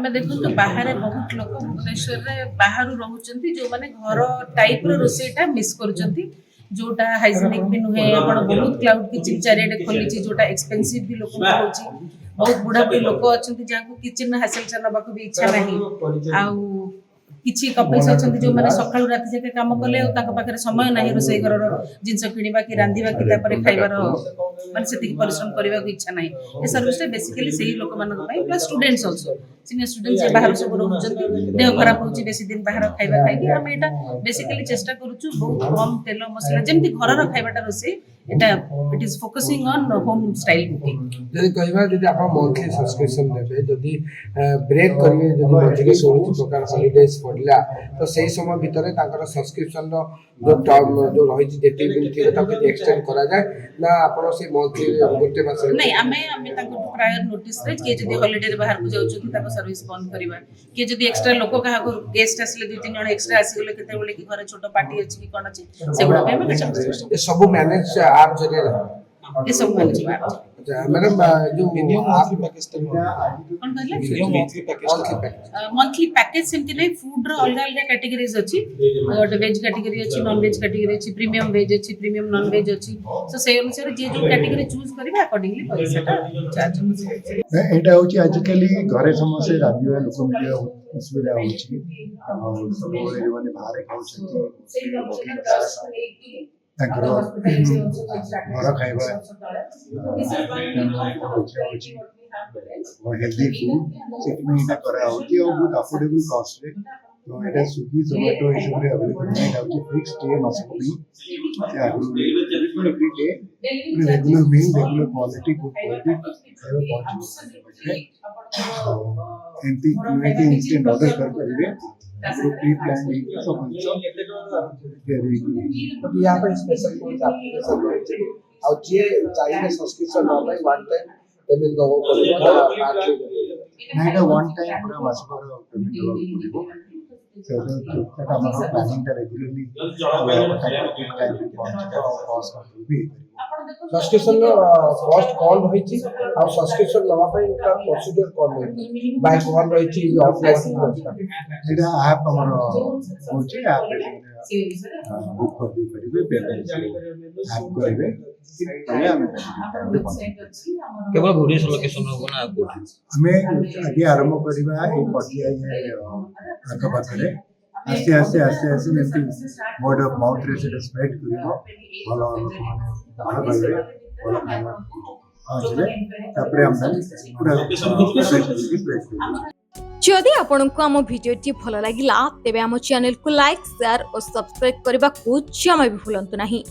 आम देखो बाहर बहुत लोग भुवनेश्वर बाहर रोचे जो मैंने घर टाइप रोसईटा मिस कर जोटा हाइजेनिक भी नुहे बहुत क्लाउड किचन चारिड़े खोली जोटा एक्सपेंसिव भी लोक बहुत बुढ़ा बुढ़ी लोक अच्छा जहाँ किचन हासिल नवा भी इच्छा ना किसी कपल्स अच्छा जो मैंने सका राति जाके कम कले पाखे समय ना रोसई घर जिनस किणवा कि रांधा कि खाइबार मानते से परिश्रम करने को इच्छा ना ये सर्विस बेसिकली से ही लोक मान plus students also senior students बाहर सब रोचे देह खराब हो बेसी दिन बाहर खाଇବା खाई आम यहाँ बेसिकली चेष्टा करूँ बहुत कम तेल मसला जमी घर खाइबाटा रोसे it is focusing on home style cooking जदि कहबा जदि आप मंथली सब्सक्रिप्शन देबे जदि ब्रेक करिवे जदि मझिके 16 प्रकार हॉलिडेज पड़ला तो सही समय भीतर ताकर सब्सक्रिप्शन रो जो टर्म जो रही जेति दिन थी ताके एक्सटेंड करा जाए ना आपण से मंथली गोटे मास नहीं आमे ताको प्रायर नोटिस रे के जदि हॉलिडे रे बाहर को जाउ छु ताको सर्विस बंद करबा के जदि एक्स्ट्रा लोक कहा को गेस्ट आसले 2-3 जण एक्स्ट्रा आसी गेले केते बोले कि घर छोटो पार्टी अछि कि कोन अछि सेगुडा पे हमें ये सब मैनेज आप जरिए ये सब मैनेज आप मैडम जो मिनिमम मंथली पैकेज कोन कहले minimum monthly package monthly package सेमती नहीं फूड रो अलग अलग कैटेगरीज अछि गोटे वेज कैटेगरी अछि नॉन वेज कैटेगरी अछि प्रीमियम वेज अछि प्रीमियम नॉन वेज अछि सो से अनुसार जे जो कैटेगरी चूज करबा अकॉर्डिंगली पैसाटा चार्ज एटा होची आजिकली घरे समस्या रांधिबा लोक मिलिया असुविधा होची सब माने बाहर खाउछथि घर खाइबा हेल्दी फूड से करा होची और बहुत अफोर्डेबल कॉस्ट रे तो एटा स्विगी जोमेटो ये सब रे अवेलेबल है होची फिक्स डे मसको भी एवरी डे रेगुलर मील रेगुलर क्वालिटी गुड क्वालिटी खाइबा पहुंची एंटी यूनिटी इंस्टेंट ऑर्डर कर करिवे प्री प्लान सब यहाँ पर स्पेशल कोर्स एप्लीकेशन और जे चाहिए सब्सक्रिप्शन न भाई वन टाइम पेमेंट दो नाइट वन टाइम पूरा मासकर पेमेंट दो तो हमारा प्लानिंग टा रेगुलरली टाइम कॉस्ट भी सब्सक्रिप्शन कॉस्ट कौन रही थी और सब्सक्रिप्शन लवा पे का प्रोसीजर कौन रही बाय कौन रही थी ऑफलाइन एटा ऐप हमर होचे ऐप बुक कर दी परिबे पेमेंट ऐप करबे तले हमें केवल भुवनेश्वर लोकेशन होबो ना कोठी हमें आगे आरंभ करबा ए पटिया आका पाखरे आस्ते आस्ते आस्ते आस्ते जेती वर्ड ऑफ माउथ रे से स्प्रेड करिबो भलो माने भलो भलो आजले तापरे हम पूरा स्प्रेड करिबो जदि आपंक आम भिडी भल लगा तेब आम चैनल को लाइक शेयर और सब्सक्राइब करने को जमा भी भूलु नहीं।